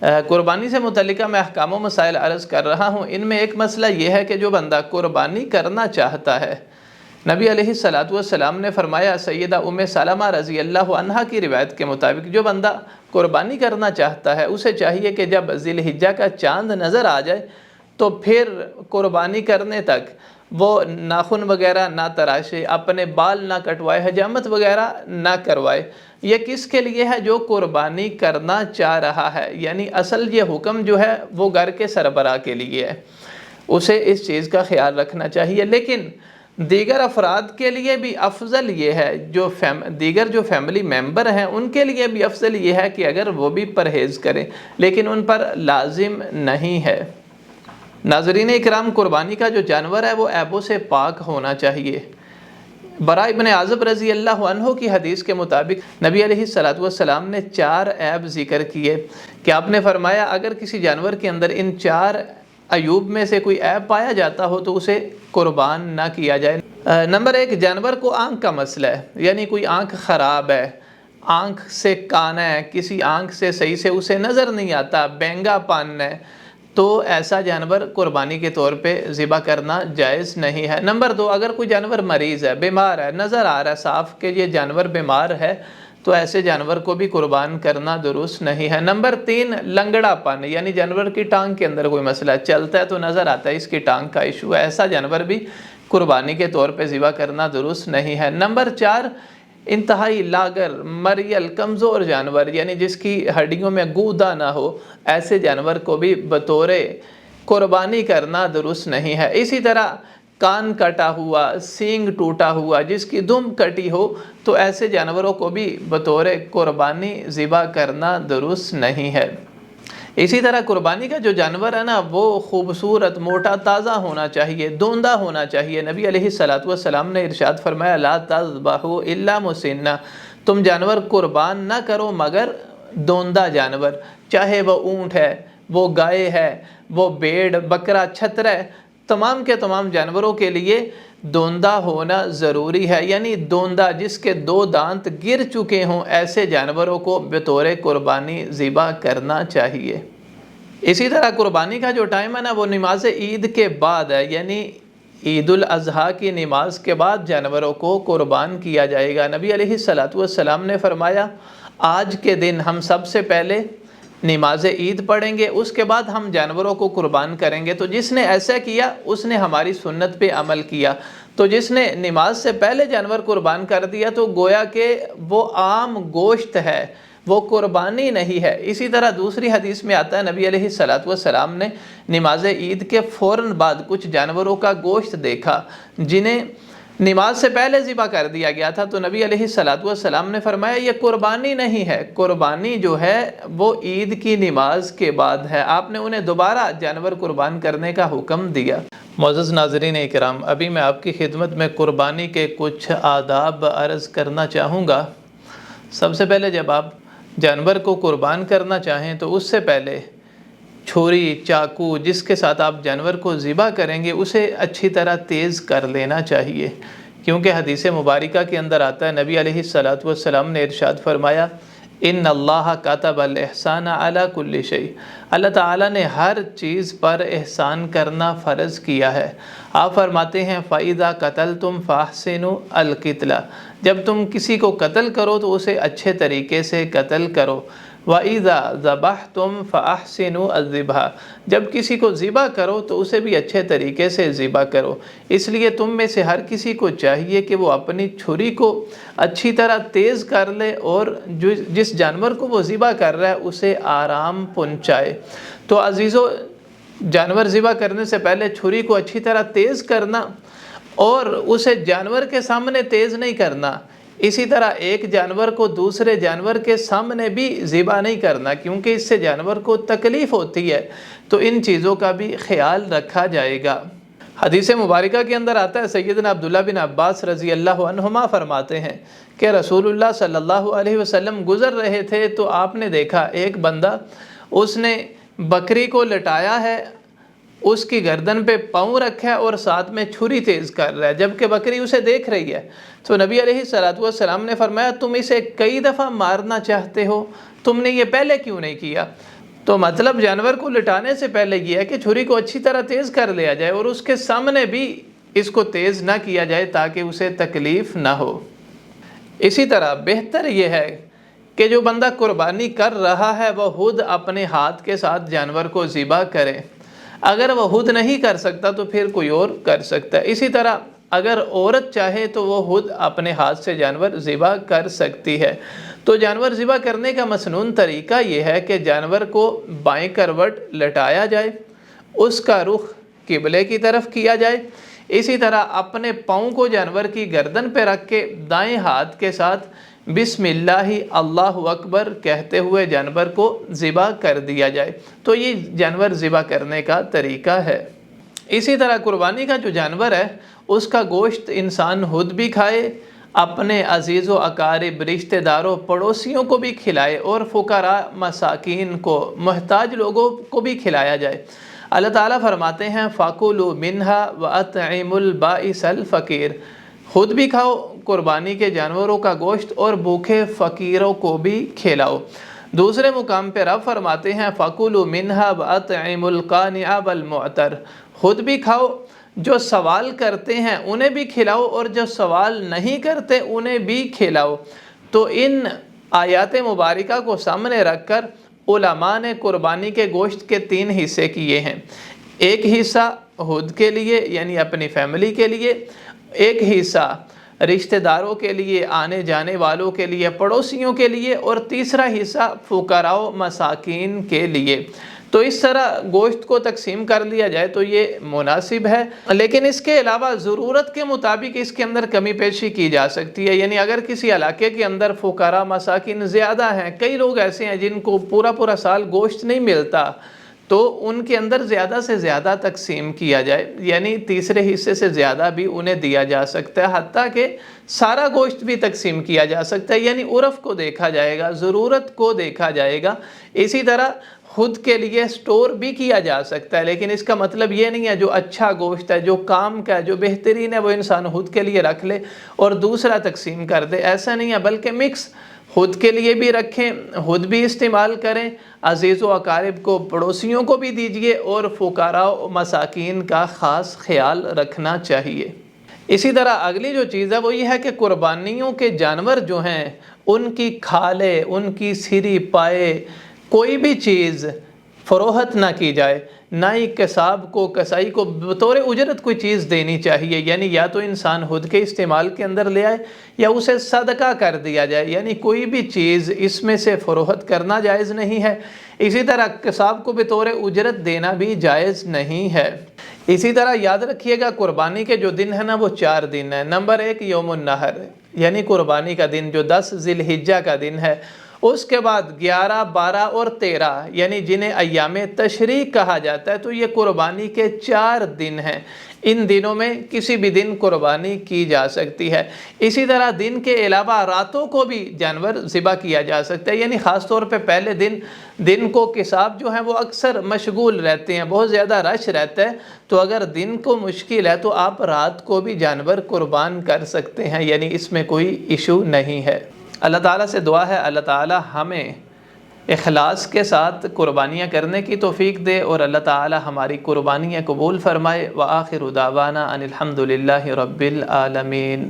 قربانی سے متعلقہ میں احکام و مسائل عرض کر رہا ہوں۔ ان میں ایک مسئلہ یہ ہے کہ جو بندہ قربانی کرنا چاہتا ہے، نبی علیہ الصلوۃ والسلام نے فرمایا، سیدہ ام سلمہ رضی اللہ عنہا کی روایت کے مطابق، جو بندہ قربانی کرنا چاہتا ہے اسے چاہیے کہ جب ذی الحجہ کا چاند نظر آ جائے تو پھر قربانی کرنے تک وہ ناخن وغیرہ نہ تراشے، اپنے بال نہ کٹوائے، حجامت وغیرہ نہ کروائے۔ یہ کس کے لیے ہے؟ جو قربانی کرنا چاہ رہا ہے، یعنی اصل یہ حکم جو ہے وہ گھر کے سربراہ کے لیے ہے، اسے اس چیز کا خیال رکھنا چاہیے۔ لیکن دیگر افراد کے لیے بھی افضل یہ ہے، دیگر جو فیملی ممبر ہیں ان کے لیے بھی افضل یہ ہے کہ اگر وہ بھی پرہیز کریں، لیکن ان پر لازم نہیں ہے۔ ناظرین اکرام، قربانی کا جو جانور ہے وہ عیبوں سے پاک ہونا چاہیے۔ براء ابن عازب رضی اللہ عنہ کی حدیث کے مطابق نبی علیہ الصلوۃ والسلام نے 4 عیب ذکر کیے کہ آپ نے فرمایا اگر کسی جانور کے اندر ان 4 عیوب میں سے کوئی عیب پایا جاتا ہو تو اسے قربان نہ کیا جائے۔ نمبر 1، جانور کو آنکھ کا مسئلہ ہے، یعنی کوئی آنکھ خراب ہے، آنکھ سے کانا ہے، کسی آنکھ سے صحیح سے اسے نظر نہیں آتا، بینگا پن ہے، تو ایسا جانور قربانی کے طور پہ ذبح کرنا جائز نہیں ہے۔ نمبر 2، اگر کوئی جانور مریض ہے، بیمار ہے، نظر آ رہا ہے صاف کہ یہ جانور بیمار ہے، تو ایسے جانور کو بھی قربان کرنا درست نہیں ہے۔ نمبر 3، لنگڑا پن، یعنی جانور کی ٹانگ کے اندر کوئی مسئلہ ہے، چلتا ہے تو نظر آتا ہے اس کی ٹانگ کا ایشو ہے، ایسا جانور بھی قربانی کے طور پہ ذبح کرنا درست نہیں ہے۔ نمبر 4، انتہائی لاغر، مریل، کمزور جانور، یعنی جس کی ہڈیوں میں گودا نہ ہو، ایسے جانور کو بھی بطور قربانی کرنا درست نہیں ہے۔ اسی طرح کان کٹا ہوا، سینگ ٹوٹا ہوا، جس کی دم کٹی ہو، تو ایسے جانوروں کو بھی بطور قربانی ذبح کرنا درست نہیں ہے۔ اسی طرح قربانی کا جو جانور ہے نا وہ خوبصورت، موٹا، تازہ ہونا چاہیے، دوندہ ہونا چاہیے۔ نبی علیہ الصلوۃ والسلام نے ارشاد فرمایا، لا تذبحوا الا مسنہ، تم جانور قربان نہ کرو مگر دوندہ جانور، چاہے وہ اونٹ ہے، وہ گائے ہے، وہ بھیڑ، بکرا، چھتر ہے، تمام کے تمام جانوروں کے لیے دوندہ ہونا ضروری ہے، یعنی دوندہ جس کے 2 دانت گر چکے ہوں، ایسے جانوروں کو بطور قربانی ذبح کرنا چاہیے۔ اسی طرح قربانی کا جو ٹائم ہے نا وہ نماز عید کے بعد ہے، یعنی عید الاضحیٰ کی نماز کے بعد جانوروں کو قربان کیا جائے گا۔ نبی علیہ الصلوۃ والسلام نے فرمایا، آج کے دن ہم سب سے پہلے نماز عید پڑھیں گے، اس کے بعد ہم جانوروں کو قربان کریں گے۔ تو جس نے ایسا کیا اس نے ہماری سنت پہ عمل کیا، تو جس نے نماز سے پہلے جانور قربان کر دیا تو گویا کہ وہ عام گوشت ہے، وہ قربانی نہیں ہے۔ اسی طرح دوسری حدیث میں آتا ہے، نبی علیہ الصلوۃ والسلام نے نماز عید کے فوراً بعد کچھ جانوروں کا گوشت دیکھا جنہیں نماز سے پہلے ذبح کر دیا گیا تھا، تو نبی علیہ الصلوۃ والسلام نے فرمایا یہ قربانی نہیں ہے، قربانی جو ہے وہ عید کی نماز کے بعد ہے۔ آپ نے انہیں دوبارہ جانور قربان کرنے کا حکم دیا۔ معزز ناظرین اکرام، ابھی میں آپ کی خدمت میں قربانی کے کچھ آداب عرض کرنا چاہوں گا۔ سب سے پہلے جب آپ جانور کو قربان کرنا چاہیں تو اس سے پہلے چھری، چاقو جس کے ساتھ آپ جانور کو ذبح کریں گے اسے اچھی طرح تیز کر لینا چاہیے، کیونکہ حدیث مبارکہ کے اندر آتا ہے، نبی علیہ الصلوۃ والسلام نے ارشاد فرمایا، ان اللہ کتب الاحسان علی کل شیء، اللہ تعالیٰ نے ہر چیز پر احسان کرنا فرض کیا ہے۔ آپ فرماتے ہیں، فَإِذَا قَتَلْتُمْ فَأَحْسِنُوا الْقِتْلَ، جب تم کسی کو قتل کرو تو اسے اچھے طریقے سے قتل کرو۔ وَإِذَا ذَبَحْتُمْ فَأَحْسِنُوا الذِّبْحَ، جب کسی کو ذبح کرو تو اسے بھی اچھے طریقے سے ذبح کرو۔ اس لیے تم میں سے ہر کسی کو چاہیے کہ وہ اپنی چھری کو اچھی طرح تیز کر لے اور جس جانور کو وہ ذبح کر رہا ہے اسے آرام پہنچائے۔ تو عزیزو، جانور ذبح کرنے سے پہلے چھری کو اچھی طرح تیز کرنا اور اسے جانور کے سامنے تیز نہیں کرنا، اسی طرح ایک جانور کو دوسرے جانور کے سامنے بھی ذبح نہیں کرنا، کیونکہ اس سے جانور کو تکلیف ہوتی ہے، تو ان چیزوں کا بھی خیال رکھا جائے گا۔ حدیث مبارکہ کے اندر آتا ہے، سیدنا عبداللہ بن عباس رضی اللہ عنہما فرماتے ہیں کہ رسول اللہ صلی اللہ علیہ وسلم گزر رہے تھے تو آپ نے دیکھا ایک بندہ، اس نے بکری کو لٹایا ہے، اس کی گردن پہ پاؤں رکھا ہے اور ساتھ میں چھری تیز کر رہا ہے، جبکہ بکری اسے دیکھ رہی ہے۔ تو نبی علیہ الصلوۃ والسلام نے فرمایا، تم اسے کئی دفعہ مارنا چاہتے ہو، تم نے یہ پہلے کیوں نہیں کیا؟ تو مطلب جانور کو لٹانے سے پہلے یہ ہے کہ چھری کو اچھی طرح تیز کر لیا جائے اور اس کے سامنے بھی اس کو تیز نہ کیا جائے تاکہ اسے تکلیف نہ ہو۔ اسی طرح بہتر یہ ہے کہ جو بندہ قربانی کر رہا ہے وہ خود اپنے ہاتھ کے ساتھ جانور کو ذبح کرے۔ اگر وہ خود نہیں کر سکتا تو پھر کوئی اور کر سکتا ہے۔ اسی طرح اگر عورت چاہے تو وہ خود اپنے ہاتھ سے جانور ذبح کر سکتی ہے۔ تو جانور ذبح کرنے کا مسنون طریقہ یہ ہے کہ جانور کو بائیں کروٹ لٹایا جائے، اس کا رخ قبلے کی طرف کیا جائے۔ اسی طرح اپنے پاؤں کو جانور کی گردن پہ رکھ کے دائیں ہاتھ کے ساتھ بسم اللہ اللہ اکبر کہتے ہوئے جانور کو ذبح کر دیا جائے۔ تو یہ جانور ذبح کرنے کا طریقہ ہے۔ اسی طرح قربانی کا جو جانور ہے اس کا گوشت انسان خود بھی کھائے، اپنے عزیز و اقارب، رشتہ داروں، پڑوسیوں کو بھی کھلائے اور فقراء مساکین کو، محتاج لوگوں کو بھی کھلایا جائے۔ اللہ تعالیٰ فرماتے ہیں فَكُلُوا مِنْهَا وَأَطْعِمُوا الْبَائِسَ الْفَقِيرَ، خود بھی کھاؤ قربانی کے جانوروں کا گوشت اور بھوکے فقیروں کو بھی کھلاؤ۔ دوسرے مقام پہ رب فرماتے ہیں فَكُلُوا مِنْهَا وَأَطْعِمُوا الْقَانِعَ وَالْمُعْتَرَ، خود بھی کھاؤ، جو سوال کرتے ہیں انہیں بھی کھلاؤ اور جو سوال نہیں کرتے انہیں بھی کھلاؤ۔ تو ان آیات مبارکہ کو سامنے رکھ کر علماء نے قربانی کے گوشت کے 3 حصے کیے ہیں۔ ایک حصہ خود کے لیے یعنی اپنی فیملی کے لیے، ایک حصہ رشتہ داروں کے لیے، آنے جانے والوں کے لیے، پڑوسیوں کے لیے، اور تیسرا حصہ فقراء و مساکین کے لیے۔ تو اس طرح گوشت کو تقسیم کر لیا جائے تو یہ مناسب ہے، لیکن اس کے علاوہ ضرورت کے مطابق اس کے اندر کمی پیشی کی جا سکتی ہے۔ یعنی اگر کسی علاقے کے اندر فقراء مساکین زیادہ ہیں، کئی لوگ ایسے ہیں جن کو پورا سال گوشت نہیں ملتا، تو ان کے اندر زیادہ سے زیادہ تقسیم کیا جائے، یعنی تیسرے حصے سے زیادہ بھی انہیں دیا جا سکتا ہے، حتیٰ کہ سارا گوشت بھی تقسیم کیا جا سکتا ہے۔ یعنی عرف کو دیکھا جائے گا، ضرورت کو دیکھا جائے گا۔ اسی طرح خود کے لیے سٹور بھی کیا جا سکتا ہے، لیکن اس کا مطلب یہ نہیں ہے جو اچھا گوشت ہے، جو کام کا ہے، جو بہترین ہے، وہ انسان خود کے لیے رکھ لے اور دوسرا تقسیم کر دے۔ ایسا نہیں ہے، بلکہ مکس، خود کے لیے بھی رکھیں، خود بھی استعمال کریں، عزیز و اقارب کو، پڑوسیوں کو بھی دیجئے، اور فقراء و مساکین کا خاص خیال رکھنا چاہیے۔ اسی طرح اگلی جو چیز ہے وہ یہ ہے کہ قربانیوں کے جانور جو ہیں ان کی کھالیں، ان کی سری پائے، کوئی بھی چیز فروخت نہ کی جائے، نہ ہی قصاب کو، کسائی کو بطور اجرت کوئی چیز دینی چاہیے۔ یعنی یا تو انسان خود کے استعمال کے اندر لے آئے یا اسے صدقہ کر دیا جائے، یعنی کوئی بھی چیز اس میں سے فروخت کرنا جائز نہیں ہے۔ اسی طرح قصاب کو بطور اجرت دینا بھی جائز نہیں ہے۔ اسی طرح یاد رکھیے گا قربانی کے جو دن ہے نا وہ 4 دن ہیں۔ نمبر 1 یوم النحر، یعنی قربانی کا دن جو 10 ذی الحجہ کا دن ہے۔ اس کے بعد 11، 12 اور 13 یعنی جنہیں ایام تشریق کہا جاتا ہے، تو یہ قربانی کے 4 دن ہیں۔ ان دنوں میں کسی بھی دن قربانی کی جا سکتی ہے۔ اسی طرح دن کے علاوہ راتوں کو بھی جانور ذبح کیا جا سکتا ہے، یعنی خاص طور پہ پہلے دن کو قصاب جو ہیں وہ اکثر مشغول رہتے ہیں، بہت زیادہ رش رہتا ہے، تو اگر دن کو مشکل ہے تو آپ رات کو بھی جانور قربان کر سکتے ہیں، یعنی اس میں کوئی ایشو نہیں ہے۔ اللہ تعالیٰ سے دعا ہے اللہ تعالیٰ ہمیں اخلاص کے ساتھ قربانیاں کرنے کی توفیق دے اور اللہ تعالیٰ ہماری قربانیاں قبول فرمائے۔ وآخر دعوانا ان الحمد للہ رب العالمین۔